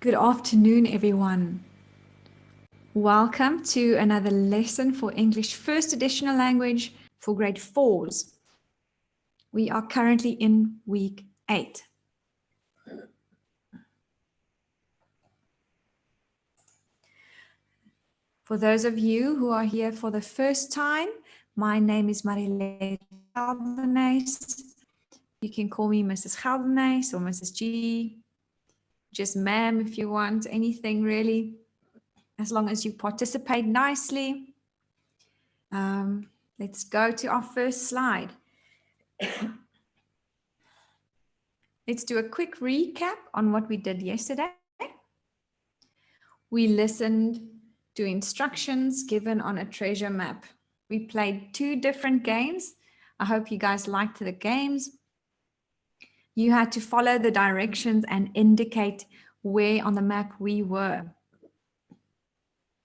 Good afternoon, everyone. Welcome to another lesson for English First Additional Language for grade 4s. We are currently in week 8. For those of you who are here for the first time, my name is Marilette Geldenhuys. You can call me Mrs. Geldenhuys or Mrs. G. Just ma'am if you want, anything really, as long as you participate nicely. Let's go to our first slide. Let's do a quick recap on what we did yesterday. We listened to instructions given on a treasure map. We played 2 different games. I hope you guys liked the games. You had to follow the directions and indicate where on the map we were.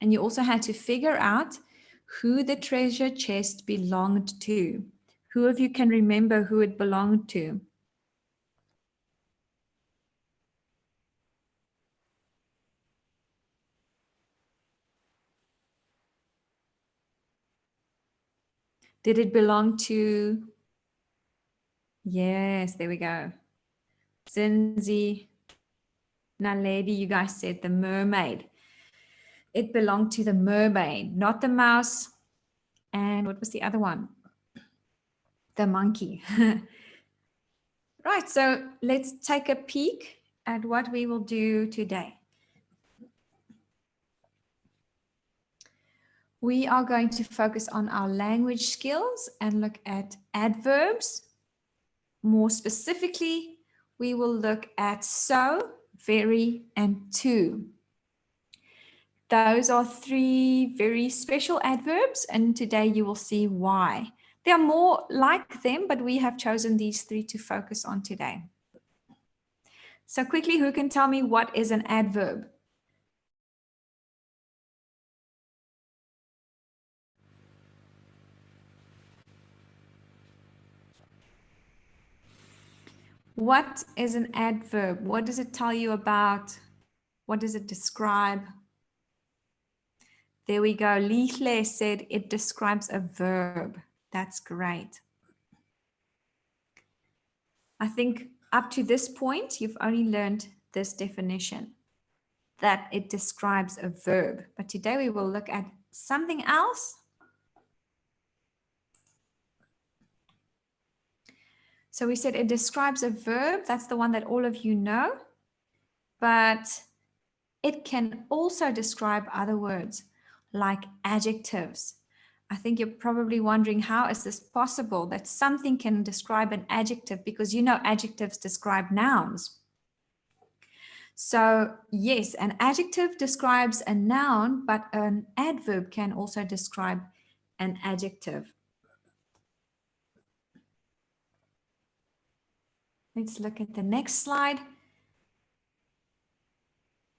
And you also had to figure out who the treasure chest belonged to. Who of you can remember who it belonged to? Did it belong to? Yes, there we go. Zinzi, Naledi, you guys said the mermaid. It belonged to the mermaid, not the mouse. And what was the other one? The monkey. Right, so let's take a peek at what we will do today. We are going to focus on our language skills and look at adverbs. More specifically, we will look at so, very, and to. Those are 3 very special adverbs, and today you will see why. There are more like them, but we have chosen these 3 to focus on today. So quickly, who can tell me what is an adverb? What is an adverb? What does it tell you about? What does it describe? There we go. Lihle said it describes a verb. That's great. I think up to this point, you've only learned this definition, that it describes a verb. But today we will look at something else. So we said it describes a verb. That's the one that all of you know. But it can also describe other words like adjectives. I think you're probably wondering, how is this possible that something can describe an adjective? Because you know adjectives describe nouns. So yes, an adjective describes a noun, but an adverb can also describe an adjective. Let's look at the next slide.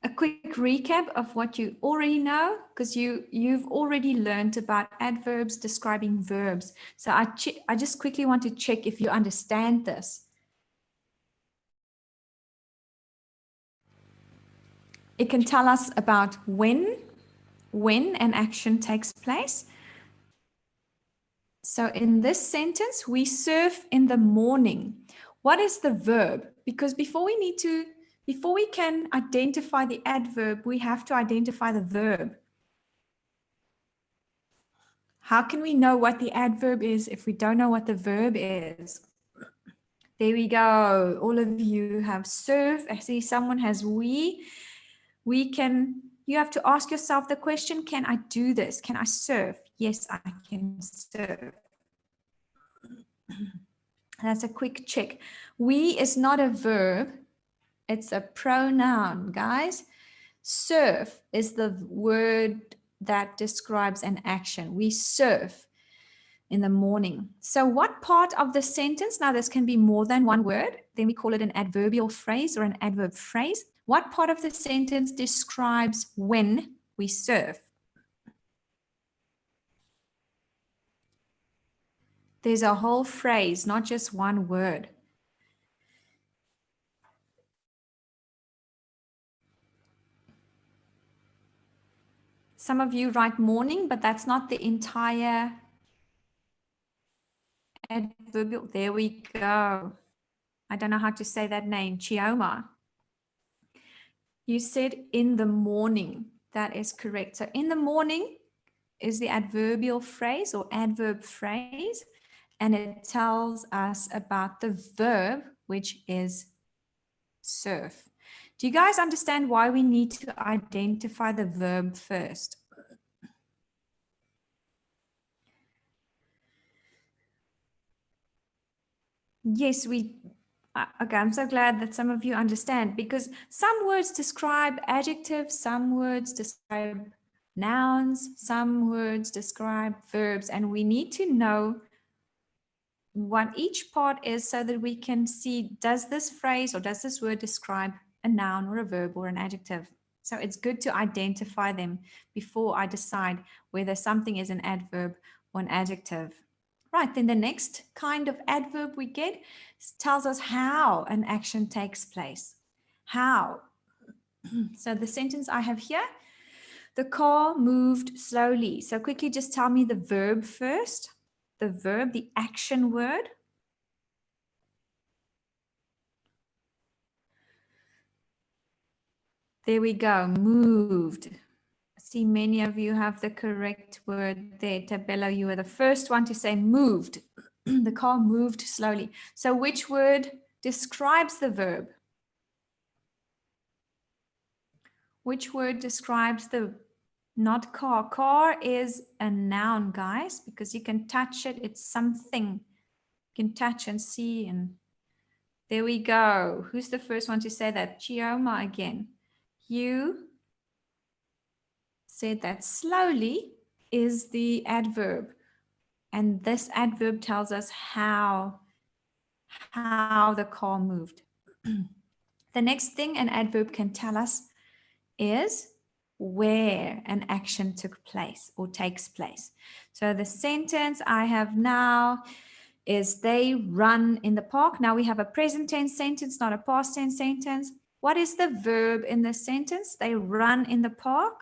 A quick recap of what you already know, because you've already learned about adverbs describing verbs. So I just quickly want to check if you understand this. It can tell us about when an action takes place. So in this sentence, we surf in the morning. What is the verb? Because before we can identify the adverb, we have to identify the verb. How can we know what the adverb is if we don't know what the verb is? There we go. All of you have surf. I see someone has we. You have to ask yourself the question, can I do this? Can I surf? Yes, I can surf. That's a quick check. We is not a verb. It's a pronoun, guys. Surf is the word that describes an action. We surf in the morning. So what part of the sentence, now this can be more than one word, then we call it an adverbial phrase or an adverb phrase. What part of the sentence describes when we surf? There's a whole phrase, not just one word. Some of you write morning, but that's not the entire adverbial. There we go. I don't know how to say that name. Chioma. You said in the morning. That is correct. So in the morning is the adverbial phrase or adverb phrase, and it tells us about the verb, which is surf. Do you guys understand why we need to identify the verb first? Yes, okay, I'm so glad that some of you understand, because some words describe adjectives, some words describe nouns, some words describe verbs, and we need to know what each part is so that we can see, does this phrase or does this word describe a noun or a verb or an adjective? So it's good to identify them before I decide whether something is an adverb or an adjective. Right, then the next kind of adverb we get tells us how an action takes place. How? So the sentence I have here, the car moved slowly. So quickly just tell me the verb first. The verb, the action word. There we go, moved. See, many of you have the correct word there. Tabella, you were the first one to say moved. The car moved slowly. So which word describes the verb? Which word describes the, not car. Car is a noun, guys, because you can touch it. It's something you can touch and see. And there we go. Who's the first one to say that? Chioma again. You said that slowly is the adverb. And this adverb tells us how the car moved. The next thing an adverb can tell us is where an action took place or takes place. So the sentence I have now is they run in the park. Now we have a present tense sentence, not a past tense sentence. What is the verb in the sentence? They run in the park.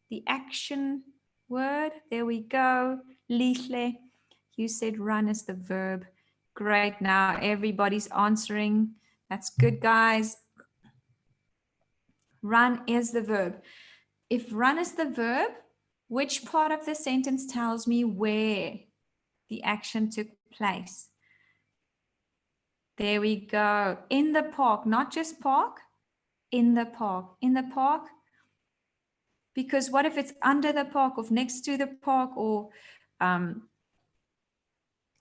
The action word, there we go. Lihle, you said run is the verb. Great, now everybody's answering. That's good, guys. Run is the verb. If run is the verb, which part of the sentence tells me where the action took place? There we go. In the park, not just park, in the park. In the park, because what if it's under the park or next to the park or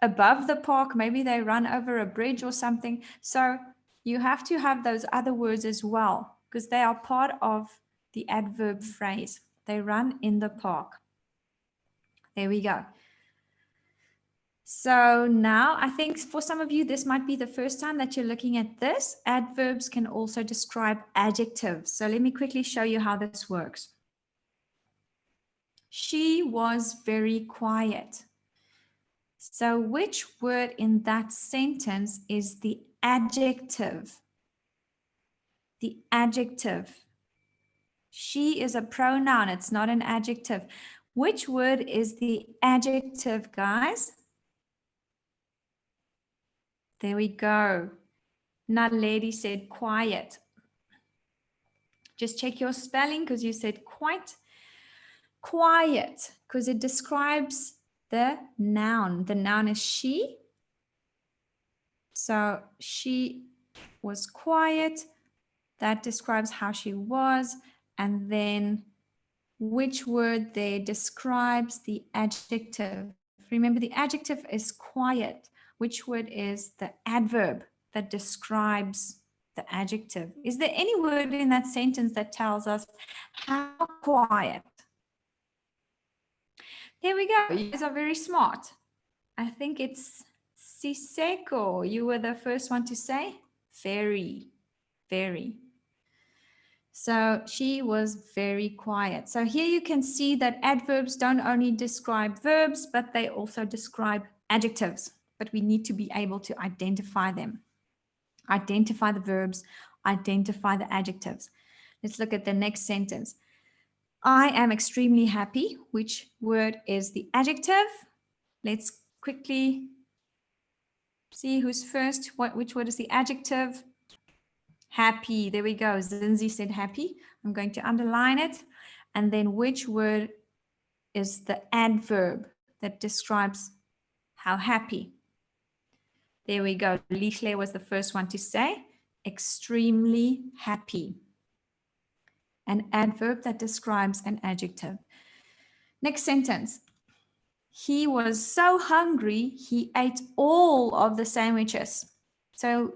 above the park? Maybe they run over a bridge or something. So you have to have those other words as well, because they are part of the adverb phrase. They run in the park. There we go. So now I think for some of you, this might be the first time that you're looking at this. Adverbs can also describe adjectives. So let me quickly show you how this works. She was very quiet. So which word in that sentence is the adjective? The adjective. She is a pronoun. It's not an adjective. Which word is the adjective, guys? There we go. Naledi said quiet. Just check your spelling because you said quite. Quiet, because it describes the noun. The noun is she. So she was quiet. That describes how she was. And then which word there describes the adjective? Remember, the adjective is quiet. Which word is the adverb that describes the adjective? Is there any word in that sentence that tells us how quiet? There we go. You guys are very smart. I think it's Siseko. You were the first one to say very, very. So she was very quiet. So here you can see that adverbs don't only describe verbs, but they also describe adjectives. But we need to be able to identify them. Identify the verbs, identify the adjectives. Let's look at the next sentence. I am extremely happy. Which word is the adjective? Let's quickly see who's first. Which word is the adjective? Happy. There we go. Zinzi said happy. I'm going to underline it. And then which word is the adverb that describes how happy? There we go. Lihle was the first one to say extremely happy. An adverb that describes an adjective. Next sentence. He was so hungry, he ate all of the sandwiches. So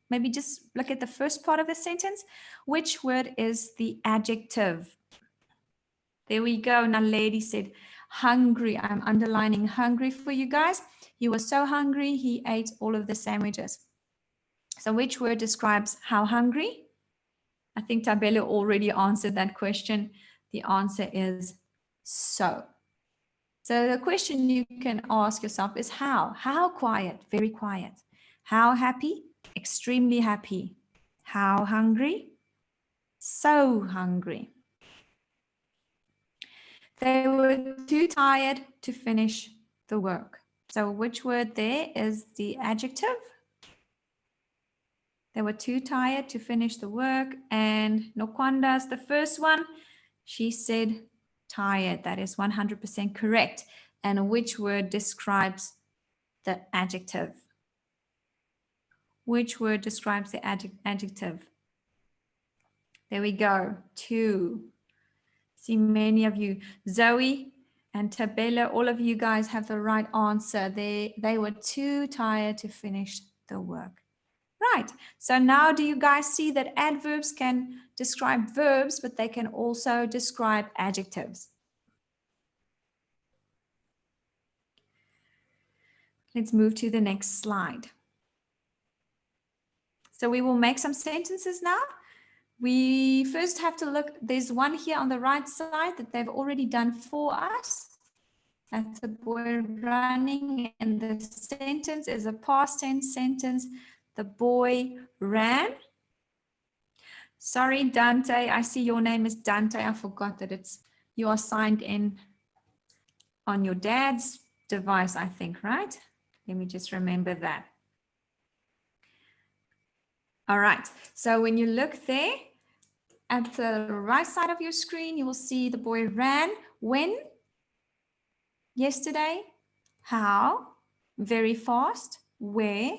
maybe just look at the first part of the sentence. Which word is the adjective? There we go. Now, lady said hungry. I'm underlining hungry for you guys. He was so hungry, he ate all of the sandwiches. So which word describes how hungry? I think Tabelo already answered that question. The answer is so. So the question you can ask yourself is how? How quiet? Very quiet. How happy? Extremely happy. How hungry? So hungry. They were too tired to finish the work. So which word there is the adjective? They were too tired to finish the work. And Nokwanda's the first one. She said tired. That is 100% correct. And which word describes the adjective? Which word describes the adjective? There we go. Two. See many of you. Zoe and Tabella, all of you guys have the right answer. They were too tired to finish the work. Right. So now do you guys see that adverbs can describe verbs, but they can also describe adjectives? Let's move to the next slide. So we will make some sentences now. We first have to look, there's one here on the right side that they've already done for us. That's a boy running, and the sentence is a past tense sentence. The boy ran. Sorry, Dante, I see your name is Dante. I forgot that you are signed in on your dad's device, I think, right? Let me just remember that. All right, so when you look there, at the right side of your screen, you will see the boy ran. When? Yesterday. How? Very fast. Where?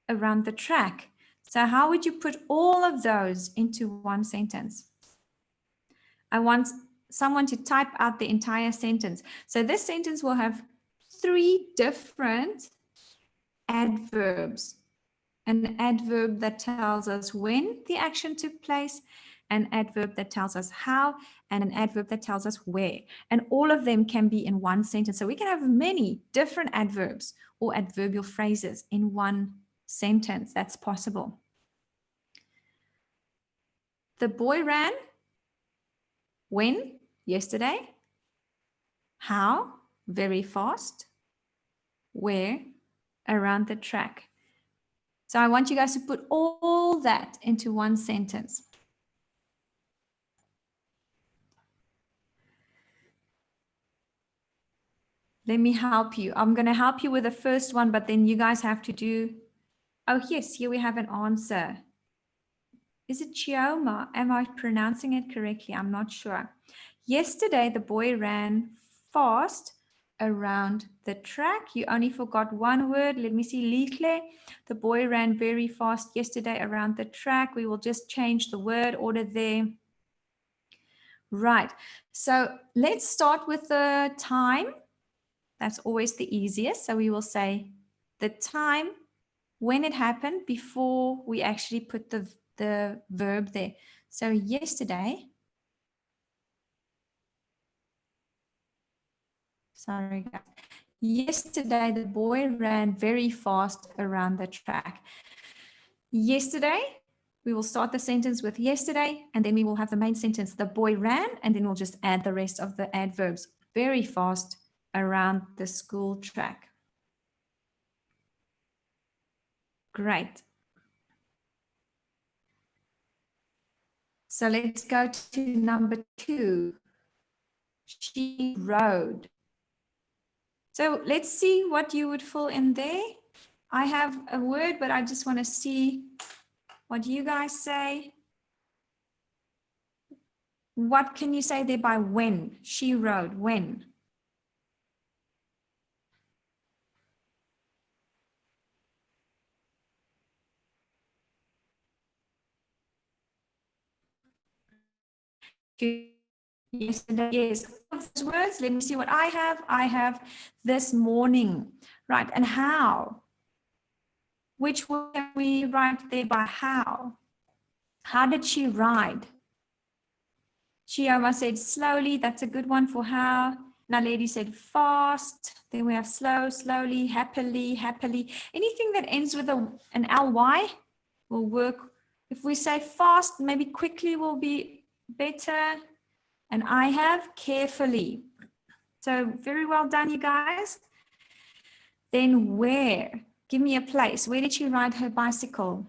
Around the track. So how would you put all of those into one sentence? I want someone to type out the entire sentence. So this sentence will have 3 different adverbs. An adverb that tells us when the action took place, an adverb that tells us how, and an adverb that tells us where. And all of them can be in one sentence. So we can have many different adverbs or adverbial phrases in one sentence. That's possible. The boy ran. When? Yesterday. How? Very fast. Where? Around the track. So I want you guys to put all that into one sentence. Let me help you. I'm going to help you with the first one, but then you guys have to do... Oh, yes, here we have an answer. Is it Chioma? Am I pronouncing it correctly? I'm not sure. Yesterday, the boy ran fast around the track. You only forgot one word. Let me see. Lihle. The boy ran very fast yesterday around the track. We will just change the word order there. Right. So let's start with the time. That's always the easiest. So we will say the time when it happened before we actually put the verb there. So yesterday, sorry guys, yesterday the boy ran very fast around the track. Yesterday, we will start the sentence with yesterday, and then we will have the main sentence, the boy ran, and then we'll just add the rest of the adverbs. Very fast around the school track. Great. So let's go to number 2. She rode. So let's see what you would fill in there. I have a word, but I just want to see what you guys say. What can you say there by when? She rode, when? Yesterday, yes. Those words, let me see what I have. I have this morning, right? And how? Which word can we write there by how? How did she ride? Chioma said slowly. That's a good one for how. Naledi said fast. Then we have slow, slowly, happily, happily. Anything that ends with an ly will work. If we say fast, maybe quickly will be better. And I have carefully. So very well done, you guys. Then where? Give me a place. Where did she ride her bicycle?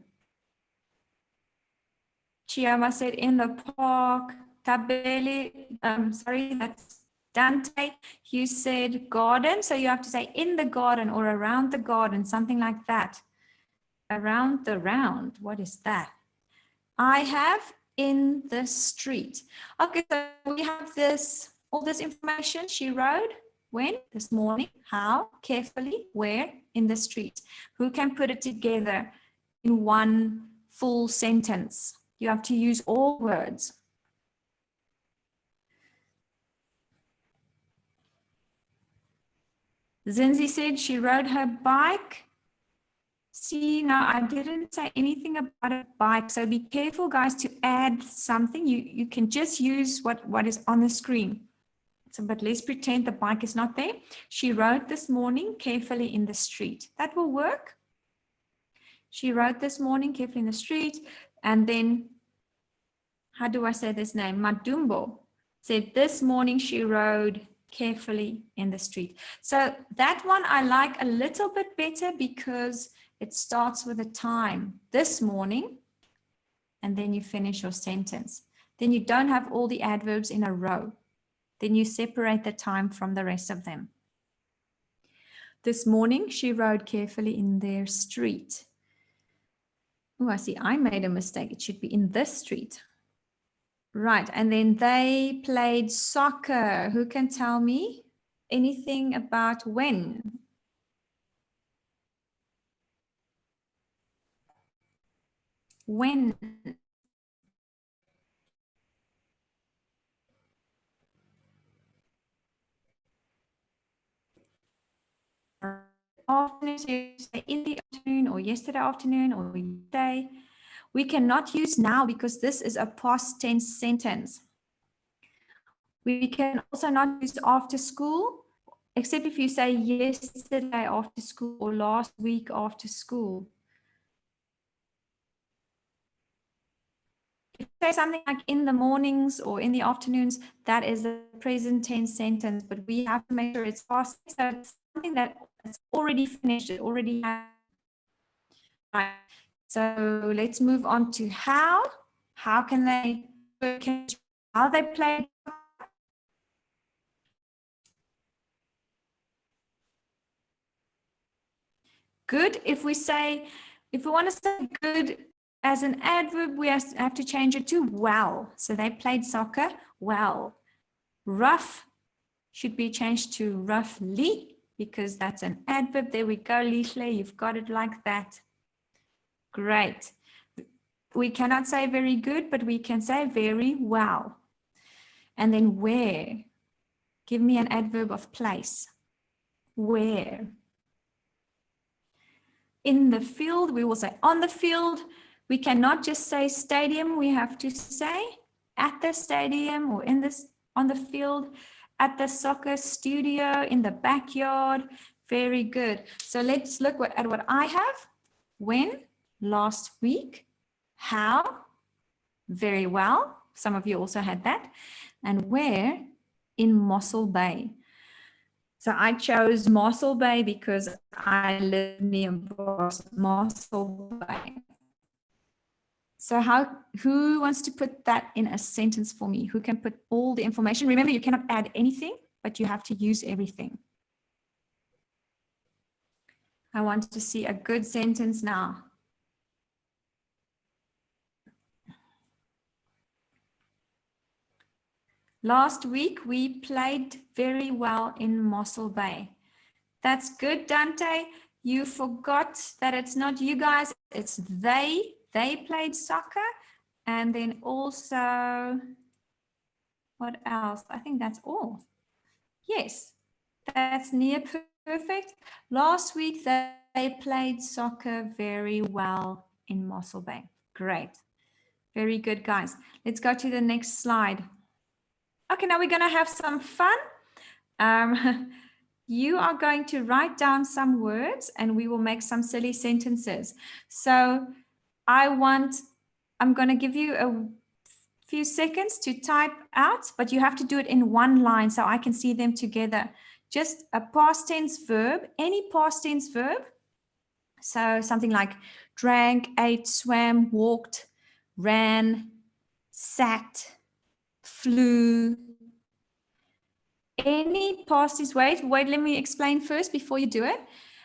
Chioma said in the park. Tabeli, sorry, that's Dante. You said garden. So you have to say in the garden or around the garden, something like that. Around the round. What is that? I have in the street. Okay, so we have this, all this information. She rode when? This morning. How? Carefully. Where? In the street. Who can put it together in one full sentence? You have to use all words. Zinzi said she rode her bike. See, now I didn't say anything about a bike, so be careful, guys, to add something. You can just use what is on the screen. So, but let's pretend the bike is not there. She rode this morning carefully in the street. That will work. She rode this morning carefully in the street. And then, how do I say this name? Madumbo said this morning she rode carefully in the street. So that one I like a little bit better because it starts with a time, this morning, and then you finish your sentence. Then you don't have all the adverbs in a row. Then you separate the time from the rest of them. This morning, she rode carefully in their street. Oh, I see, I made a mistake. It should be in this street. Right, and then they played soccer. Who can tell me anything about when? When? Afternoon, so you say in the afternoon or yesterday afternoon or yesterday. We cannot use now because this is a past tense sentence. We can also not use after school, except if you say yesterday after school or last week after school. If you say something like in the mornings or in the afternoons, that is a present tense sentence, but we have to make sure it's past, so it's something that's already finished, it already happened. Right. So let's move on to how. How can they, how they play? Good. If we want to say good as an adverb, we have to change it to well. So they played soccer well. Rough should be changed to roughly because that's an adverb. There we go, Lihle. You've got it like that. Great. We cannot say very good, but we can say very well. And then where? Give me an adverb of place. Where? In the field, we will say on the field. We cannot just say stadium. We have to say at the stadium or on the field, at the soccer studio, in the backyard. Very good. So let's look at what I have. When? Last week. How? Very well. Some of you also had that. And where? In Mossel Bay. So I chose Mossel Bay because I live near Mossel Bay. So who wants to put that in a sentence for me? Who can put all the information? Remember, you cannot add anything, but you have to use everything. I want to see a good sentence now. Last week, we played very well in Mossel Bay. That's good, Dante. You forgot that it's not you guys, it's they. They played soccer. And then also, what else? I think that's all. Yes, that's near perfect. Last week, they played soccer very well in Mossel Bay. Great. Very good, guys. Let's go to the next slide. Okay, now we're going to have some fun. You are going to write down some words and we will make some silly sentences. So I'm going to give you a few seconds to type out, but you have to do it in one line so I can see them together. Just a past tense verb, any past tense verb. So something like drank, ate, swam, walked, ran, sat, flew. Any past tense, wait, let me explain first before you do it.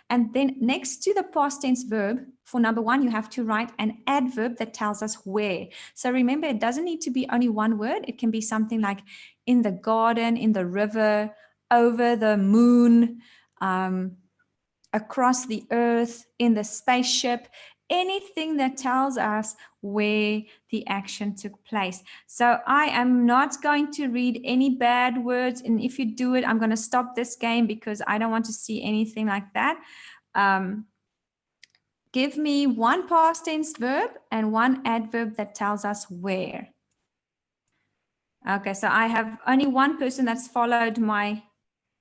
And then next to the past tense verb, for number one, you have to write an adverb that tells us where. So remember, it doesn't need to be only one word. It can be something like in the garden, in the river, over the moon, across the earth, in the spaceship, anything that tells us where the action took place. So I am not going to read any bad words. And if you do it, I'm going to stop this game because I don't want to see anything like that. Give me one past tense verb and one adverb that tells us where. Okay, so I have only one person that's followed my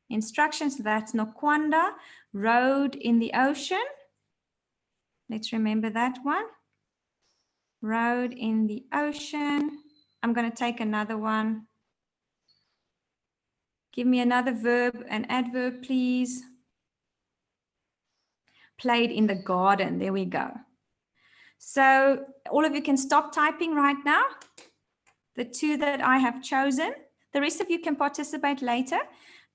instructions. That's Nokwanda. Rode in the ocean. Let's remember that one. Rode in the ocean. I'm going to take another one. Give me another verb, an adverb, please. Played in the garden. There we go. So all of you can stop typing right now. The two that I have chosen. The rest of you can participate later.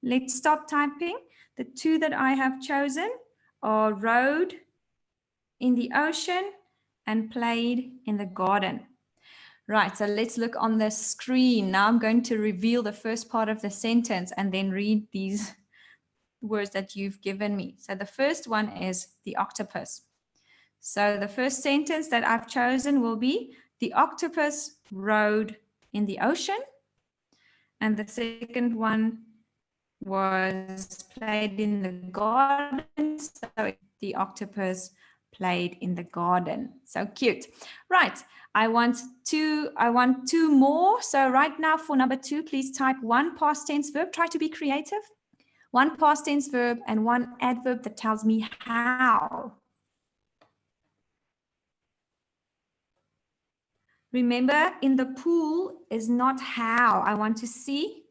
Let's stop typing. The two that I have chosen are rode in the ocean and played in the garden. Right, so let's look on the screen. Now I'm going to reveal the first part of the sentence and then read these words that you've given me. So the first one is the octopus. So the first sentence that I've chosen will be the octopus rode in the ocean. And the second one was played in the garden. So the octopus played in the garden. So cute. Right. I want two more. So right now for number two, please type one past tense verb. Try to be creative. One past tense verb and one adverb that tells me how. Remember, in the pool is not how. I want to see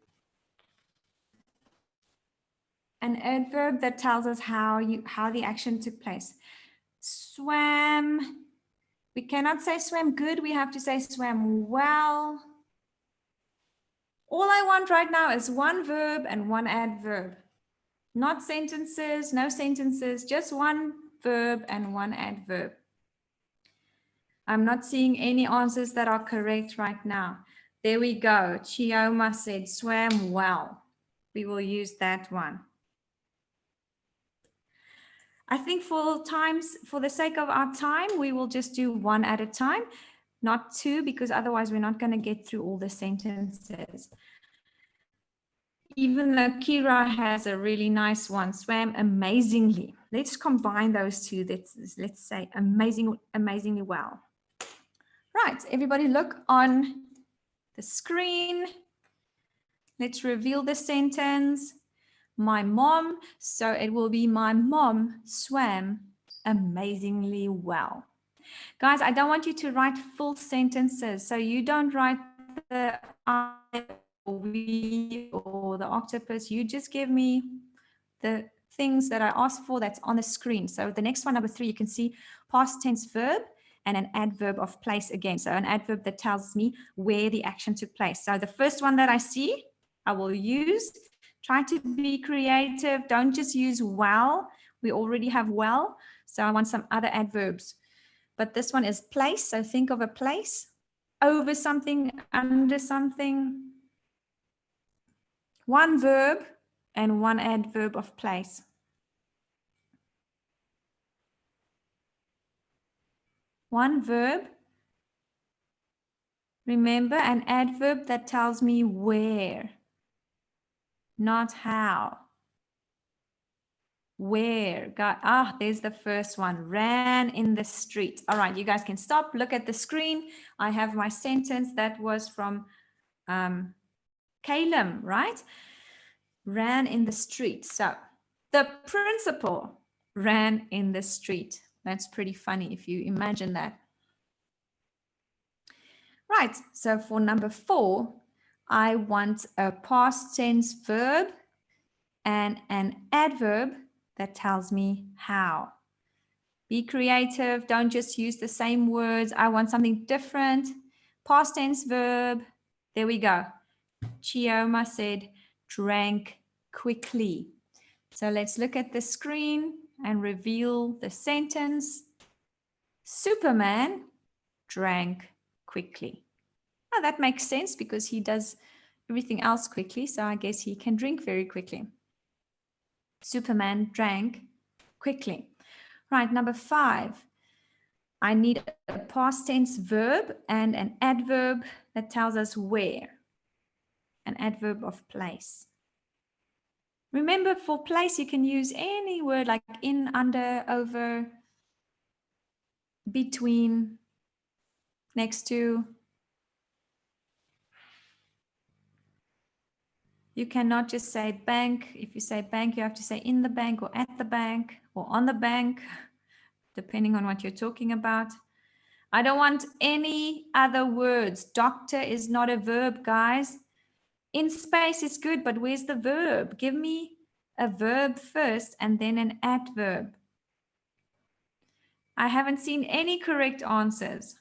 an adverb that tells us how the action took place. Swam. We cannot say swam good. We have to say swam well. All I want right now is one verb and one adverb. Not sentences, no sentences, just one verb and one adverb. I'm not seeing any answers that are correct right now. There we go. Chioma said swam well. We will use that one. I think for the sake of our time, we will just do one at a time, not two, because otherwise we're not going to get through all the sentences. Even though Kira has a really nice one, swam amazingly. Let's combine those two. Let's say amazingly well. Right, everybody look on the screen. Let's reveal the sentence. My mom, so it will be my mom swam amazingly well. Guys, I don't want you to write full sentences. So you don't write the I or we or the octopus. You just give me the things that I asked for that's on the screen. So the next one, number 3, you can see past tense verb and an adverb of place again. So an adverb that tells me where the action took place. So the first one that I see, I will use. Try to be creative. Don't just use well. We already have well. So I want some other adverbs. But this one is place. So think of a place. Over something, under something. One verb and one adverb of place. One verb. Remember, an adverb that tells me where, not how. Where? There's the first one. Ran in the street. All right, you guys can stop. Look at the screen. I have my sentence that was from Caleb, right? Ran in the street. So the principal ran in the street. That's pretty funny if you imagine that. Right, so for number 4, I want a past tense verb and an adverb that tells me how. Be creative, don't just use the same words. I want something different. Past tense verb, there we go. Chioma said, drank quickly. So let's look at the screen and reveal the sentence. Superman drank quickly. Oh, that makes sense because he does everything else quickly, so I guess he can drink very quickly. Superman drank quickly. Right, number 5. I need a past tense verb and an adverb that tells us where. An adverb of place. Remember, for place, you can use any word like in, under, over, between, next to. You cannot just say bank. If you say bank, you have to say in the bank or at the bank or on the bank, depending on what you're talking about. I don't want any other words. Doctor is not a verb, guys. In space is good, but where's the verb? Give me a verb first and then an adverb. I haven't seen any correct answers.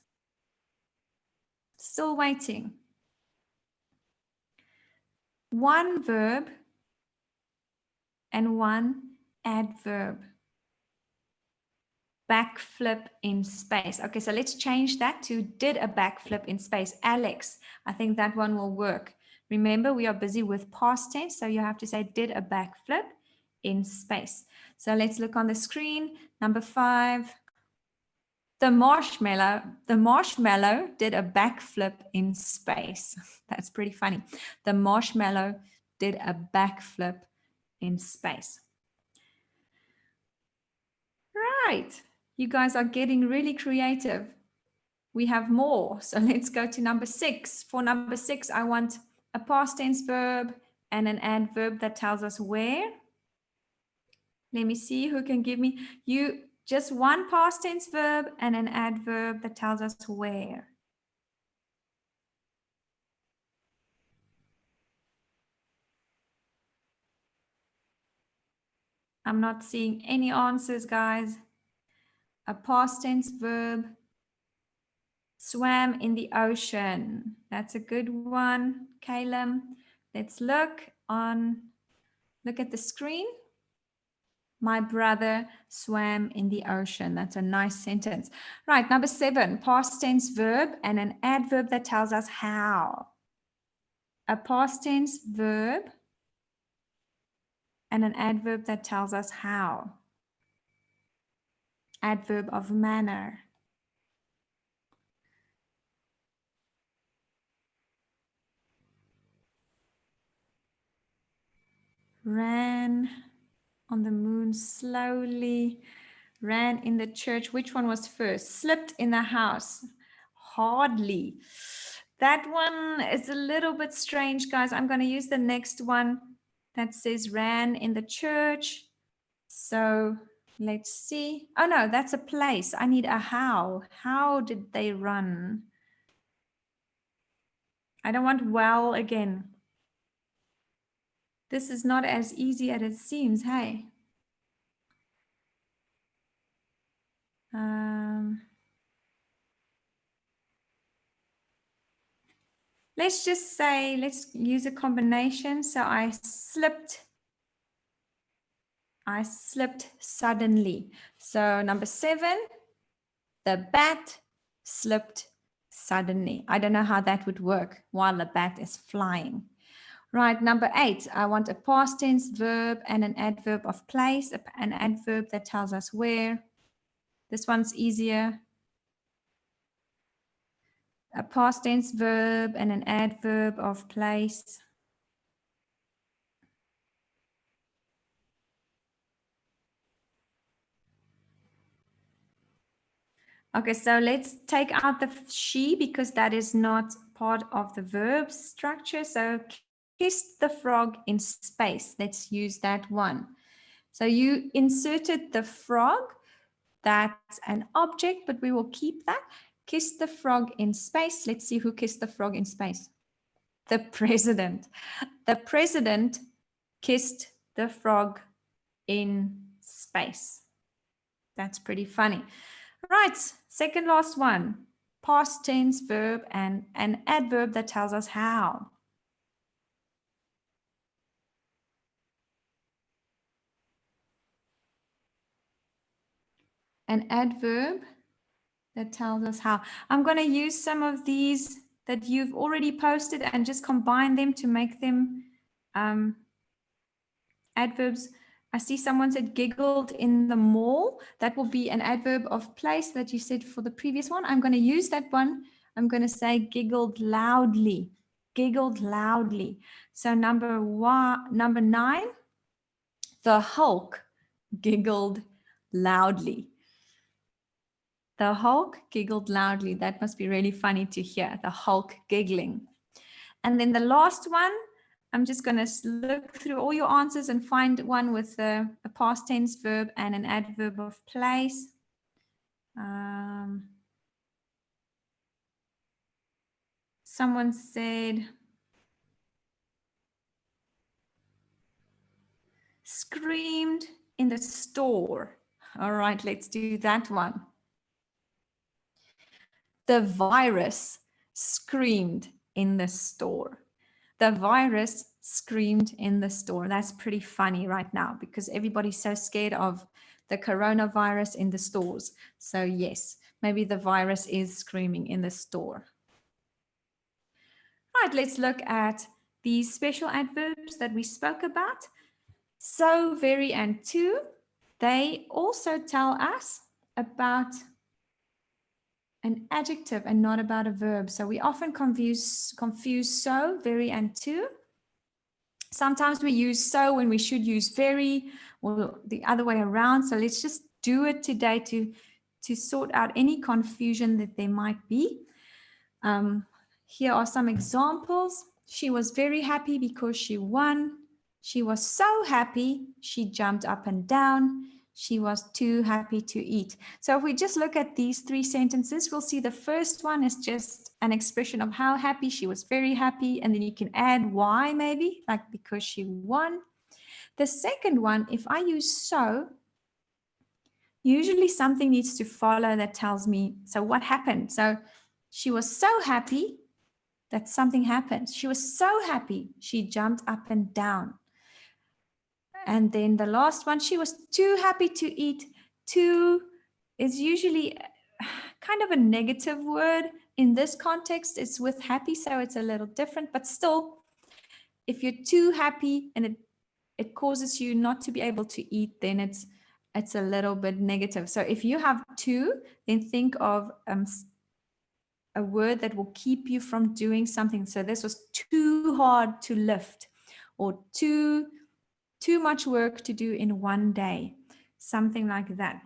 Still waiting. One verb and one adverb. Backflip in space. Okay, so let's change that to did a backflip in space. Alex, I think that one will work. Remember, we are busy with past tense, so you have to say did a backflip in space. So let's look on the screen. Number 5. The marshmallow did a backflip in space. That's pretty funny. The marshmallow did a backflip in space. Right. You guys are getting really creative. We have more. So let's go to number 6. For number 6, I want a past tense verb and an adverb that tells us where. Let me see who can give me. Just one past tense verb and an adverb that tells us where. I'm not seeing any answers, guys. A past tense verb. Swam in the ocean. That's a good one, Caleb. Let's look at the screen. My brother swam in the ocean. That's a nice sentence. Right, number 7, past tense verb and an adverb that tells us how. A past tense verb and an adverb that tells us how. Adverb of manner. Ran on the moon slowly. Ran in the church. Which one was first? Slipped in the house. Hardly. That one is a little bit strange, guys. I'm going to use the next one that says ran in the church. So let's see. Oh no, that's a place. I need a how. How did they run? I don't want well again. This is not as easy as it seems, hey? let's just say, let's use a combination. So I slipped suddenly. So number 7, the bat slipped suddenly. I don't know how that would work while the bat is flying. Right, number 8, I want a past tense verb and an adverb of place, an adverb that tells us where. This one's easier. A past tense verb and an adverb of place. Okay, so let's take out the she because that is not part of the verb structure. So kissed the frog in space. Let's use that one. So you inserted the frog. That's an object, but we will keep that. Kissed the frog in space. Let's see who kissed the frog in space. The president. The president kissed the frog in space. That's pretty funny. Right, second last one. Past tense verb and an adverb that tells us how. An adverb that tells us how. I'm going to use some of these that you've already posted and just combine them to make them adverbs. I see someone said giggled in the mall. That will be an adverb of place that you said for the previous one. I'm going to use that one. I'm going to say giggled loudly. Giggled loudly. So number 9, the Hulk giggled loudly. The Hulk giggled loudly. That must be really funny to hear, the Hulk giggling. And then the last one, I'm just going to look through all your answers and find one with a past tense verb and an adverb of place. Someone said screamed in the store. All right, let's do that one. The virus screamed in the store. The virus screamed in the store. That's pretty funny right now because everybody's so scared of the coronavirus in the stores. So yes, maybe the virus is screaming in the store. Right, let's look at these special adverbs that we spoke about. So, very, and to. They also tell us about an adjective and not about a verb. So we often confuse so, very, and to. Sometimes we use so when we should use very, or the other way around. So let's just do it today to sort out any confusion that there might be. Here are some examples. She was very happy because she won. She was so happy, she jumped up and down. She was too happy to eat. So if we just look at these 3 sentences, we'll see the first one is just an expression of how happy. She was very happy. And then you can add why maybe, like because she won. The second one, if I use so, usually something needs to follow that tells me, so what happened? So she was so happy that something happened. She was so happy, she jumped up and down. And then the last one, she was too happy to eat. Too is usually kind of a negative word. In this context, it's with happy, so it's a little different. But still, if you're too happy and it causes you not to be able to eat, then it's a little bit negative. So if you have too, then think of a word that will keep you from doing something. So this was too hard to lift, or too much work to do in one day, something like that.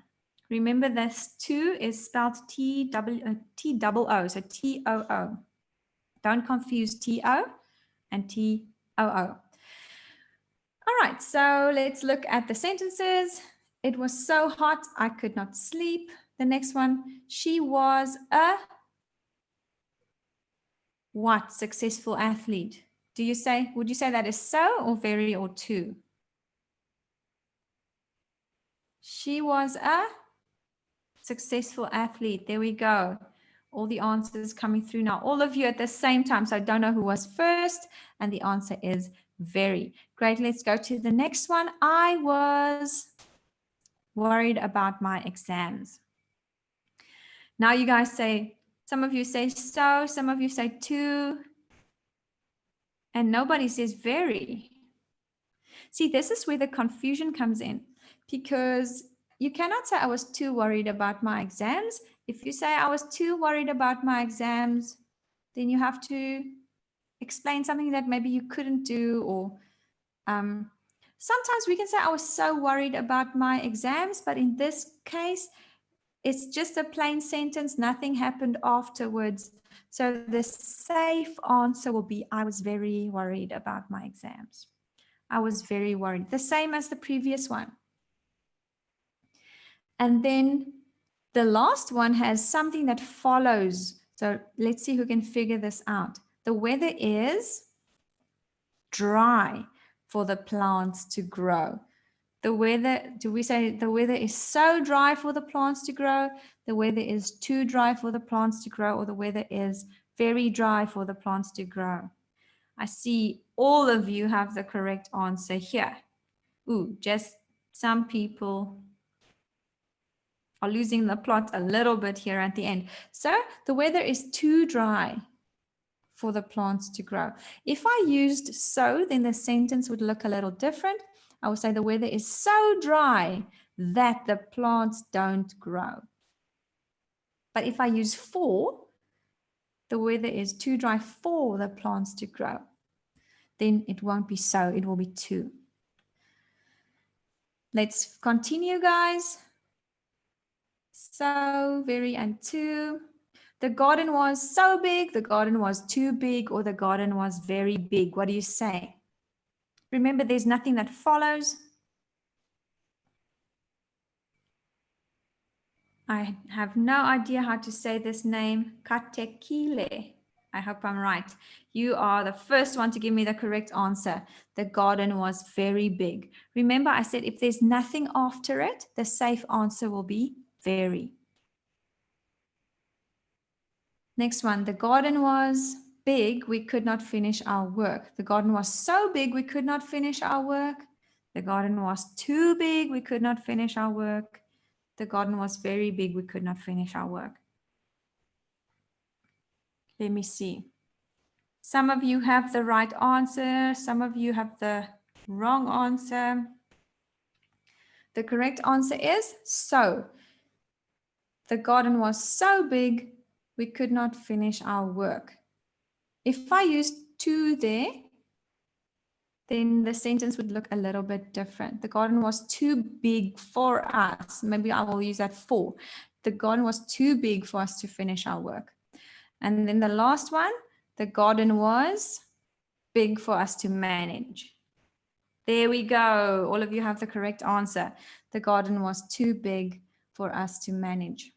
Remember, this too is spelled T-double-O, so T-O-O. Don't confuse T-O and T-O-O. All right, so let's look at the sentences. It was so hot, I could not sleep. The next one, she was a what successful athlete? Would you say that is so, or very, or to? She was a successful athlete. There we go. All the answers coming through now. All of you at the same time. So I don't know who was first. And the answer is very. Great. Let's go to the next one. I was worried about my exams. Now you guys say, some of you say so, some of you say too, and nobody says very. See, this is where the confusion comes in, because you cannot say I was too worried about my exams. If you say I was too worried about my exams, then you have to explain something that maybe you couldn't do, or sometimes we can say I was so worried about my exams, but in this case, it's just a plain sentence, nothing happened afterwards. So the safe answer will be, I was very worried about my exams. I was very worried. The same as the previous one. And then the last one has something that follows. So let's see who can figure this out. The weather is dry for the plants to grow. The weather, do we say the weather is so dry for the plants to grow? The weather is too dry for the plants to grow, or the weather is very dry for the plants to grow? I see all of you have the correct answer here. Ooh, just some people are losing the plot a little bit here at the end. So the weather is too dry for the plants to grow. If I used so, then the sentence would look a little different. I would say the weather is so dry that the plants don't grow. But if I use for, the weather is too dry for the plants to grow, then it won't be so, it will be too. Let's continue, guys. So, very, and too. The garden was so big, the garden was too big, or the garden was very big. What do you say? Remember, there's nothing that follows. I have no idea how to say this name. Katekile. I hope I'm right. You are the first one to give me the correct answer. The garden was very big. Remember, I said if there's nothing after it, the safe answer will be very. Next one. The garden was big, we could not finish our work. The garden was so big, we could not finish our work. The garden was too big, we could not finish our work. The garden was very big, we could not finish our work. Let me see. Some of you have the right answer. Some of you have the wrong answer. The correct answer is so. The garden was so big, we could not finish our work. If I used to there, then the sentence would look a little bit different. The garden was too big for us. Maybe I will use that for. The garden was too big for us to finish our work. And then the last one, the garden was big for us to manage. There we go. All of you have the correct answer. The garden was too big for us to manage.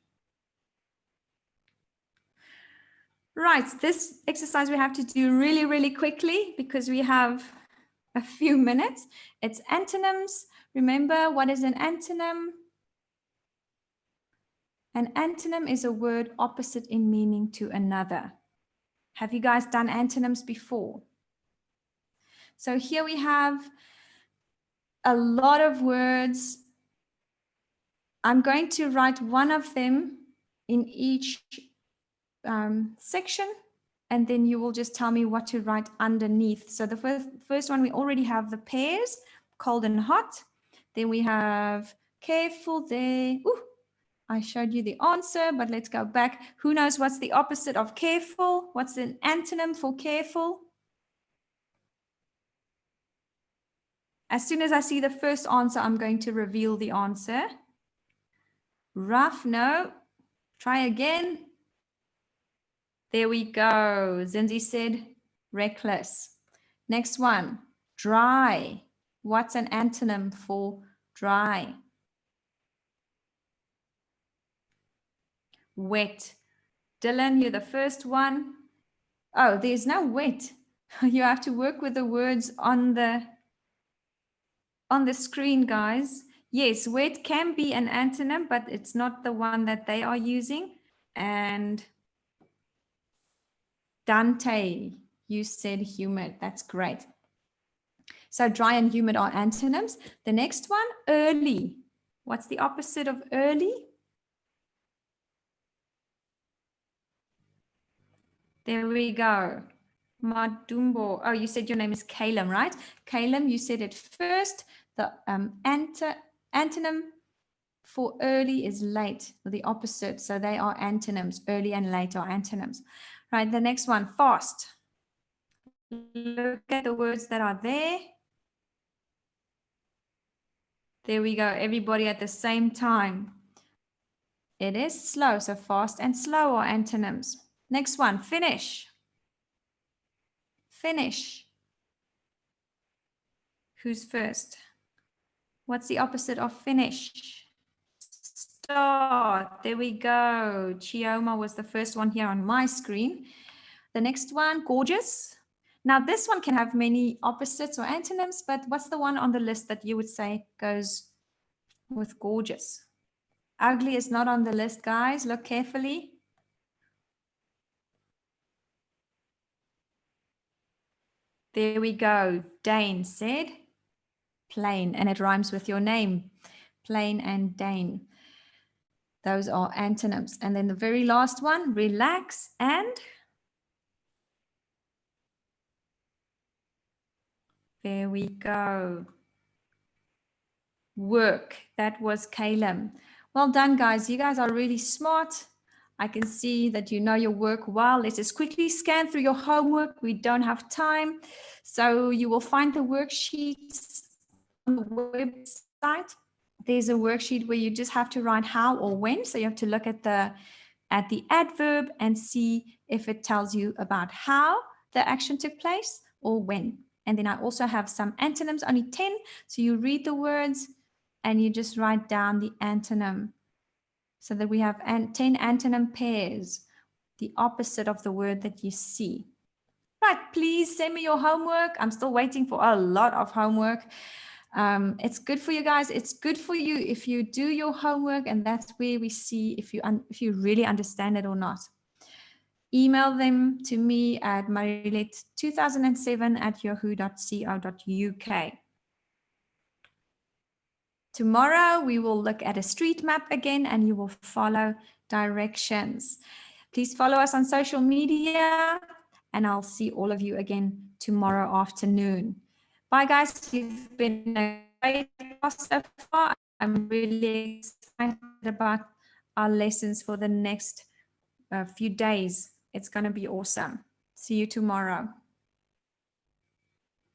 Right, this exercise we have to do really, really quickly because we have a few minutes. It's antonyms. Remember, what is an antonym? An antonym is a word opposite in meaning to another. Have you guys done antonyms before? So here we have a lot of words. I'm going to write one of them in each section, and then you will just tell me what to write underneath. So the first one, we already have the pairs, cold and hot. Then we have careful there. Ooh, I showed you the answer, but let's go back. Who knows what's the opposite of careful? What's an antonym for careful? As soon as I see the first answer, I'm going to reveal the answer. Rough, no. Try again. There we go. Zinzi said reckless. Next one, dry. What's an antonym for dry? Wet. Dylan, you're the first one. Oh, there's no wet. You have to work with the words on the screen, guys. Yes, wet can be an antonym, but it's not the one that they are using. And Dante, you said humid. That's great. So dry and humid are antonyms. The next one, early. What's the opposite of early? There we go. Madumbo. Oh, you said your name is Calum, right? Calum, you said it first. The antonym for early is late, or the opposite. So they are antonyms. Early and late are antonyms. Right, the next one, fast. Look at the words that are there. There we go, everybody at the same time. It is slow, so fast and slow are antonyms. Next one, finish. Finish. Who's first? What's the opposite of finish? Start. There we go. Chioma was the first one here on my screen. The next one, gorgeous. Now this one can have many opposites or antonyms, but what's the one on the list that you would say goes with gorgeous? Ugly is not on the list, guys. Look carefully. There we go. Dane said plain, and it rhymes with your name. Plain and Dane. Those are antonyms. And then the very last one, relax and there we go. Work. That was Calum. Well done, guys. You guys are really smart. I can see that you know your work well. Let's just quickly scan through your homework. We don't have time. So you will find the worksheets on the website. There's a worksheet where you just have to write how or when. So you have to look at the adverb and see if it tells you about how the action took place or when. And then I also have some antonyms, only 10. So you read the words and you just write down the antonym. So that we have 10 antonym pairs, the opposite of the word that you see. Right, please send me your homework. I'm still waiting for a lot of homework. It's good for you guys. It's good for you if you do your homework, and that's where we see if you really understand it or not. Email them to me at marilet2007@yahoo.co.uk. Tomorrow we will look at a street map again, and you will follow directions. Please follow us on social media, and I'll see all of you again tomorrow afternoon. Bye, guys. You've been a great class so far. I'm really excited about our lessons for the next few days. It's going to be awesome. See you tomorrow.